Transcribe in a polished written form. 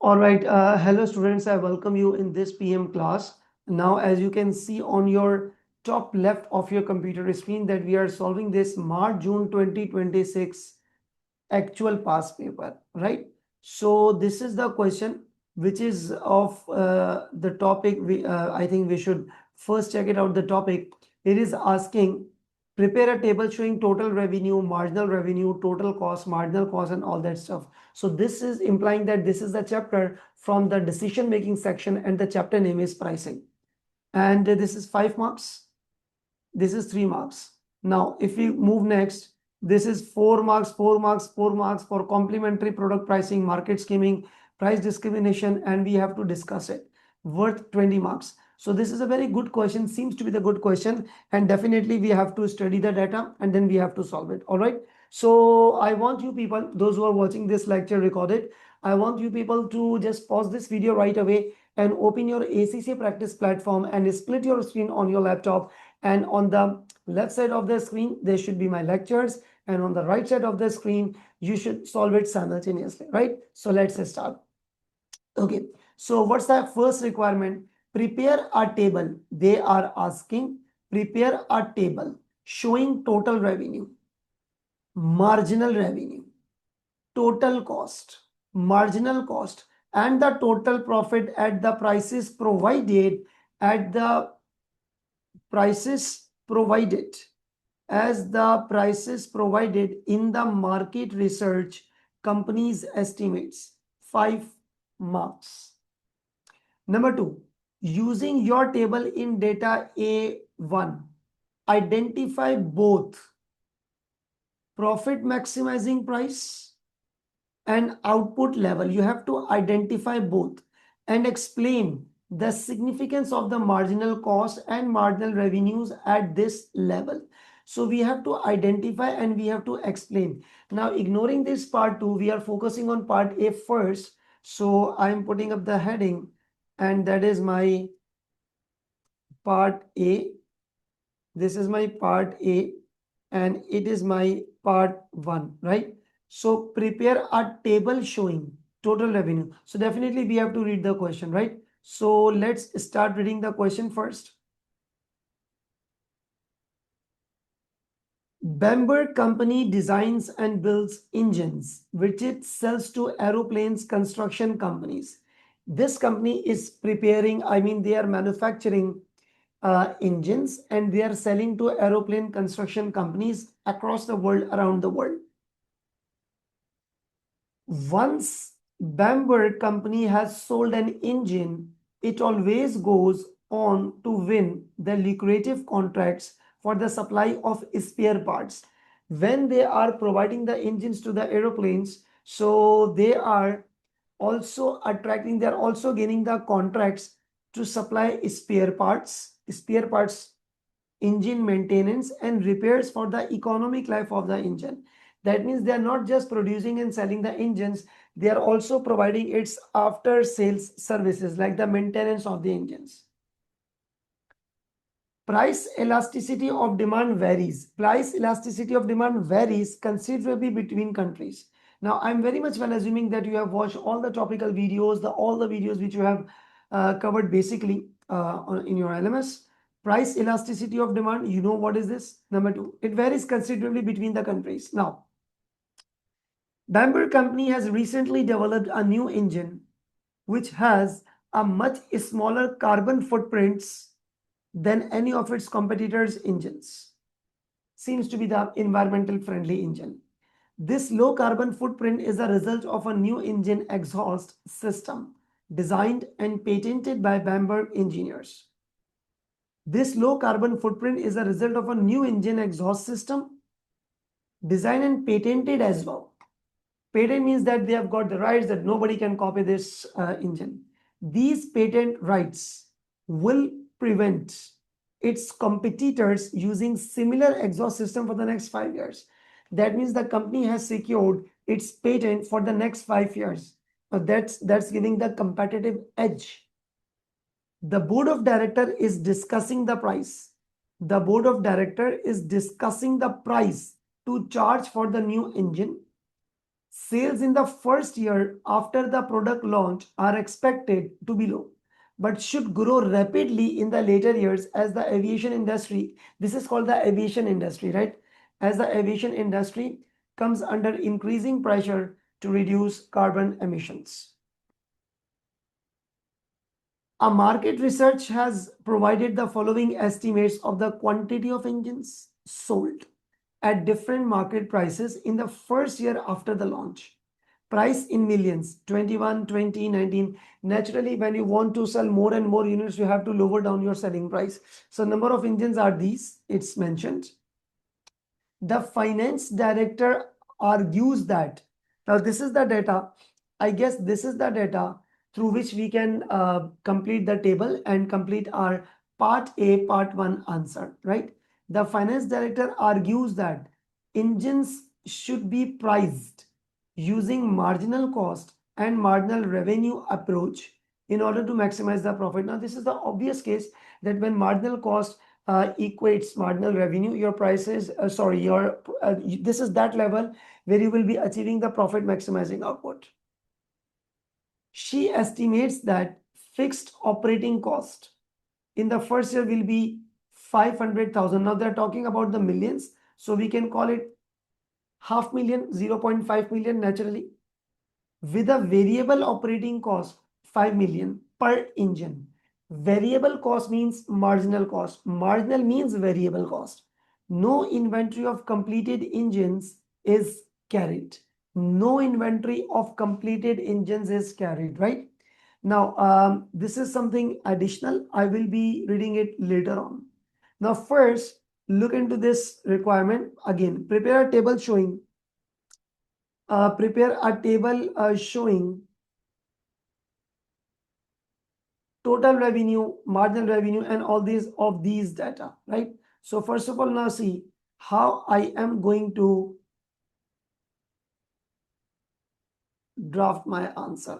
All right. Hello, students. I welcome you in this PM class. Now, as you can see on your top left of your computer screen that we are solving this March-June 2026 actual past paper, right? So this is the question which is of the topic. I think we should first check it out. The topic, it is asking, prepare a table showing total revenue, total cost, marginal cost, and all that stuff. So this is implying that this is the chapter from the decision making section, and the chapter name is pricing. And this is 5 marks. This is 3 marks. Now, if we move next, this is 4 marks, 4 marks, 4 marks for complementary product pricing, market scheming, price discrimination, and we have to discuss it, worth 20 marks. So this is a very good question, seems to be the good question, and definitely we have to study the data and then we have to solve it. All right. So I want you people, those who are watching this lecture recorded, I want you people to just pause this video right away and open your ACCA practice platform and split your screen on your laptop. And on the left side of the screen, there should be my lectures. And on the right side of the screen, you should solve it simultaneously, right? So let's start. Okay, so what's the first requirement? Prepare a table. They are asking, prepare a table showing total revenue, marginal revenue, total cost, marginal cost, and the total profit at the prices provided at the prices provided as the prices provided in the market research company's estimates. 5 marks. Number 2, using your table in data A1, identify both profit maximizing price and output level. You have to identify both and explain the significance of the marginal cost and marginal revenues at this level. So we have to identify and we have to explain. Now, ignoring this part 2, we are focusing on part A first. So I'm putting up the heading, and that is my part A. This is my part A, and it is my part 1, right? So prepare a table showing total revenue. So definitely we have to read the question, right? So let's start reading the question first. Bamburgh company designs and builds engines, which it sells to aeroplanes construction companies. This company is preparing, they are manufacturing engines, and they are selling to aeroplane construction companies across the world, around the world. Once Bamburgh company has sold an engine, it always goes on to win the lucrative contracts for the supply of spare parts. When they are providing the engines to the aeroplanes, so they are also gaining the contracts to supply spare parts, engine maintenance, and repairs for the economic life of the engine. That means they are not just producing and selling the engines, they are also providing its after sales services like the maintenance of the engines. Price elasticity of demand varies. Price elasticity of demand varies considerably between countries. Now, I'm very much well assuming that you have watched all the topical videos, all the videos which you have covered basically in your LMS. Price elasticity of demand, you know what is this? Number 2, it varies considerably between the countries. Now, Bamburgh company has recently developed a new engine which has a much smaller carbon footprints than any of its competitors' engines. Seems to be the environmental friendly engine. This low carbon footprint is a result of a new engine exhaust system designed and patented by Bamburgh engineers. This low carbon footprint is a result of a new engine exhaust system designed and patented as well. Patent means that they have got the rights that nobody can copy this engine. These patent rights will prevent its competitors using similar exhaust system for the next 5 years. That means the company has secured its patent for the next 5 years. That's giving the competitive edge. The board of director is discussing the price. The board of director is discussing the price to charge for the new engine. Sales in the first year after the product launch are expected to be low, but should grow rapidly in the later years as the aviation industry, this is called the aviation industry, right? As the aviation industry comes under increasing pressure to reduce carbon emissions. A market research has provided the following estimates of the quantity of engines sold at different market prices in the first year after the launch. Price in millions, 21, 20, 19. Naturally, when you want to sell more and more units, you have to lower down your selling price. So number of engines are these, it's mentioned. The finance director argues that, now this is the data, I guess this is the data through which we can complete the table and complete our part A, part 1 answer, right? The finance director argues that engines should be priced using marginal cost and marginal revenue approach in order to maximize the profit. Now, this is the obvious case that when marginal cost equates marginal revenue, your prices, this is that level where you will be achieving the profit maximizing output. She estimates that fixed operating cost in the first year will be 500,000. Now they're talking about the millions, so we can call it 500,000, 0.5 million naturally, with a variable operating cost 5 million per engine. Variable cost means marginal cost. Marginal means variable cost. No inventory of completed engines is carried. No inventory of completed engines is carried, right? Now, this is something additional. I will be reading it later on. Now, first, look into this requirement. Again, prepare a table showing showing total revenue, marginal revenue, and all these of these data, right? So first of all, now see how I am going to draft my answer.